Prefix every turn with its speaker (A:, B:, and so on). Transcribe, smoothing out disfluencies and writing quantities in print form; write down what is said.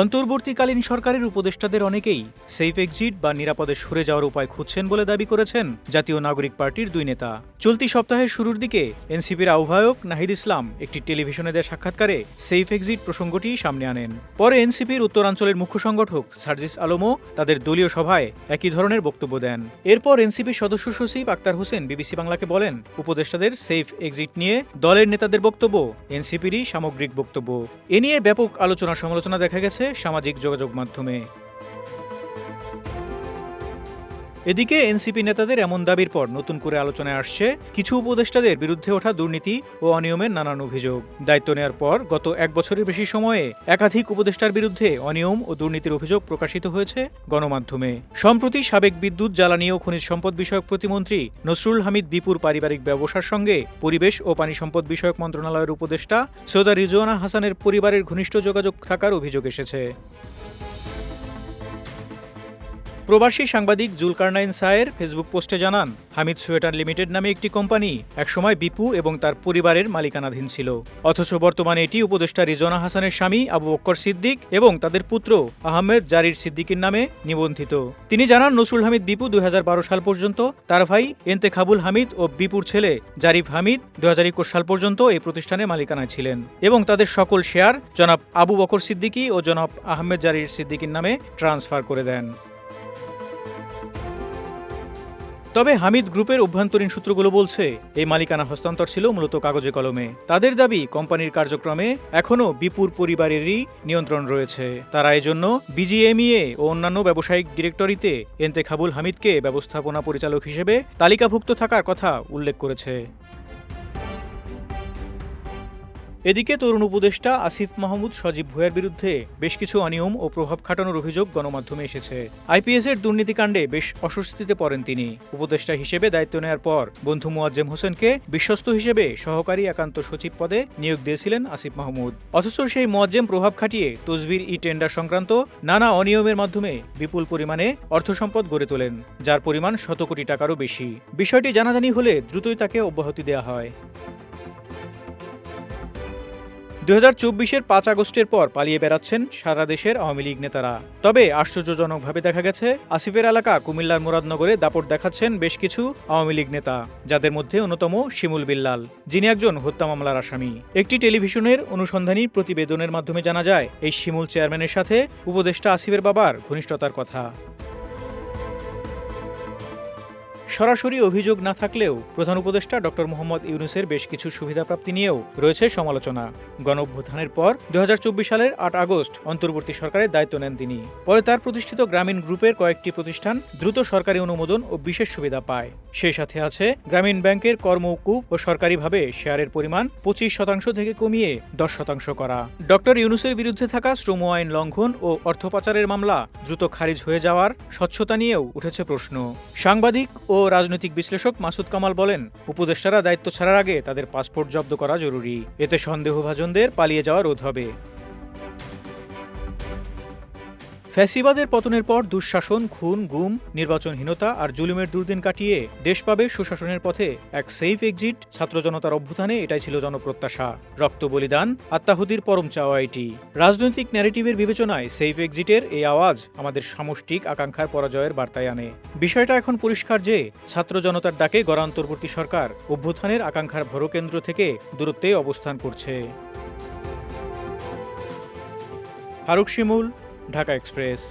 A: অন্তর্বর্তীকালীন সরকারের উপদেষ্টাদের অনেকেই সেফ এক্সিট বা নিরাপদে সরে যাওয়ার উপায় খুঁজছেন বলে দাবি করেছেন জাতীয় নাগরিক পার্টির দুই নেতা। চলতি সপ্তাহের শুরুর দিকে এনসিপির আহ্বায়ক নাহিদ ইসলাম একটি টেলিভিশনে দেয়া সাক্ষাৎকারে সেফ এক্সিট প্রসঙ্গটি সামনে আনেন। পরে এনসিপির উত্তরাঞ্চলের মুখ্য সংগঠক সার্জিস আলমও তাদের দলীয় সভায় একই ধরনের বক্তব্য দেন। এরপর এনসিপির সদস্য সচিব আক্তার হোসেন বিবিসি বাংলাকে বলেন, উপদেষ্টাদের সেফ এক্সিট নিয়ে দলের নেতাদের বক্তব্য এনসিপিরই সামগ্রিক বক্তব্য। এ নিয়ে ব্যাপক আলোচনা সমালোচনা দেখা গেছে সামাজিক যোগাযোগ মাধ্যমে। এদিকে এনসিপি নেতাদের এমন দাবির পর নতুন করে আলোচনায় আসছে কিছু উপদেষ্টাদের বিরুদ্ধে ওঠা দুর্নীতি ও অনিয়মের নানান অভিযোগ। দায়িত্ব নেওয়ার পর গত এক বছরের বেশি সময়ে একাধিক উপদেষ্টার বিরুদ্ধে অনিয়ম ও দুর্নীতির অভিযোগ প্রকাশিত হয়েছে গণমাধ্যমে। সম্প্রতি সাবেক বিদ্যুৎ, জ্বালানি ও খনিজ সম্পদ বিষয়ক প্রতিমন্ত্রী নসরুল হামিদ বিপুর পারিবারিক ব্যবসার সঙ্গে পরিবেশ ও পানি সম্পদ বিষয়ক মন্ত্রণালয়ের উপদেষ্টা সৈয়দা রিজওয়ানা হাসানের পরিবারের ঘনিষ্ঠ যোগাযোগ থাকার অভিযোগ এসেছে। প্রবাসী সাংবাদিক জুলকারনাইন সায়ের ফেসবুক পোস্টে জানান, হামিদ সোয়েটার লিমিটেড নামে একটি কোম্পানি একসময় বিপু এবং তার পরিবারের মালিকানাধীন ছিল, অথচ বর্তমানে এটি উপদেষ্টা রিজওয়ানা হাসানের স্বামী আবু বক্কর সিদ্দিক এবং তাদের পুত্র আহমেদ জারির সিদ্দিকের নামে নিবন্ধিত। তিনি জানান, নসরুল হামিদ বিপু 2012 সাল পর্যন্ত, তার ভাই এন্তেখাবুল হামিদ ও বিপুর ছেলে জারিফ হামিদ 2021 সাল পর্যন্ত এই প্রতিষ্ঠানে মালিকানায় ছিলেন এবং তাদের সকল শেয়ার জনাব আবু বকর সিদ্দিকী ও জনাব আহমেদ জারির সিদ্দিকের নামে ট্রান্সফার করে দেন। তবে হামিদ গ্রুপের অভ্যন্তরীণ সূত্রগুলো বলছে, এই মালিকানা হস্তান্তর ছিল মূলত কাগজে কলমে। তাদের দাবি, কোম্পানির কার্যক্রমে এখনও বিপুর পরিবারেরই নিয়ন্ত্রণ রয়েছে। তারা এজন্য বিজিএমইএ ও অন্যান্য ব্যবসায়িক ডিরেক্টরিতে এন্তেখাবুল হামিদকে ব্যবস্থাপনা পরিচালক হিসেবে তালিকাভুক্ত থাকার কথা উল্লেখ করেছে। এদিকে তরুণ উপদেষ্টা আসিফ মাহমুদ সজীব ভুঁইয়ার বিরুদ্ধে বেশ কিছু অনিয়ম ও প্রভাব খাটানোর অভিযোগ গণমাধ্যমে এসেছে। আইপিএসের দুর্নীতিকাণ্ডে বেশ অস্বস্তিতে পড়েন তিনি। উপদেষ্টা হিসেবে দায়িত্ব নেওয়ার পর বন্ধু মোয়াজ্জেম হোসেনকে বিশ্বস্ত হিসেবে সহকারী একান্ত সচিব পদে নিয়োগ দিয়েছিলেন আসিফ মাহমুদ। অথচ সেই মোয়াজ্জেম প্রভাব খাটিয়ে তসবির টেন্ডার সংক্রান্ত নানা অনিয়মের মাধ্যমে বিপুল পরিমাণে অর্থসম্পদ গড়ে তোলেন, যার পরিমাণ শত কোটি টাকারও বেশি। বিষয়টি জানাজানি হলে দ্রুতই তাকে অব্যাহতি দেওয়া হয়। 2024-এর 5 আগস্টের পর পালিয়ে বেড়াচ্ছেন সারা দেশের আওয়ামী লীগ নেতারা। তবে আশ্চর্যজনকভাবে দেখা গেছে, আসিফের এলাকা কুমিল্লার মুরাদনগরে দাপট দেখাচ্ছেন বেশ কিছু আওয়ামী লীগ নেতা, যাদের মধ্যে অন্যতম শিমুল বিল্লাল, যিনি একজন হত্যা মামলার আসামি। একটি টেলিভিশনের অনুসন্ধানী প্রতিবেদনের মাধ্যমে জানা যায়, এই শিমুল চেয়ারম্যানের সাথে উপদেষ্টা আসিফের বাবার ঘনিষ্ঠতার কথা। সরাসরি অভিযোগ না থাকলেও প্রধান উপদেষ্টা ডক্টর মোহাম্মদ ইউনূসের বেশ কিছু সুবিধাপ্রাপ্তি নিয়েও রয়েছে সমালোচনা। গণঅভ্যুত্থানের পর 2024 সালের 8 আগস্ট অন্তর্বর্তী সরকারের দায়িত্ব নেন তিনি। পরে তার প্রতিষ্ঠিত গ্রামীণ গ্রুপের কয়েকটি প্রতিষ্ঠান দ্রুত সরকারি অনুমোদন ও বিশেষ সুবিধা পায়। সেই সাথে আছে গ্রামীণ ব্যাংকের কর মওকুফ ও সরকারিভাবে শেয়ারের পরিমাণ 25% থেকে কমিয়ে 10% করা। ডক্টর ইউনূসের বিরুদ্ধে থাকা শ্রম আইন লঙ্ঘন ও অর্থ পাচারের মামলা দ্রুত খারিজ হয়ে যাওয়ার স্বচ্ছতা নিয়েও উঠেছে প্রশ্ন। সাংবাদিক ও রাজনৈতিক বিশ্লেষক মাসুদ কামাল বলেন, উপদেষ্টারা দায়িত্ব ছাড়ার আগে তাদের পাসপোর্ট জব্দ করা জরুরি। এতে সন্দেহভাজনদের পালিয়ে যাওয়া রোধ হবে। ফ্যাসিবাদের পতনের পর দুঃশাসন, খুন, গুম, নির্বাচনহীনতা আর জুলুমের দুর্দিন কাটিয়ে দেশ পাবে সুশাসনের পথে এক সেফ এক্সিট। ছাত্র জনতার অভ্যুত্থানে এটাই ছিল জনপ্রত্যাশা, রক্ত বলিদান, আত্মাহুতির পরম চাওয়া এটি। রাজনৈতিক ন্যারেটিভের বিবেচনায় সেফ এক্সিটের এই আওয়াজ আমাদের সামষ্টিক আকাঙ্ক্ষার পরাজয়ের বার্তায় আনে। বিষয়টা এখন পরিষ্কার যে, ছাত্র জনতার ডাকে গড়া অন্তর্বর্তী সরকার অভ্যুত্থানের আকাঙ্ক্ষার ভরকেন্দ্র থেকে দূরত্বে অবস্থান করছে। ফারুক শিমুল, ঢাকা এক্সপ্রেস।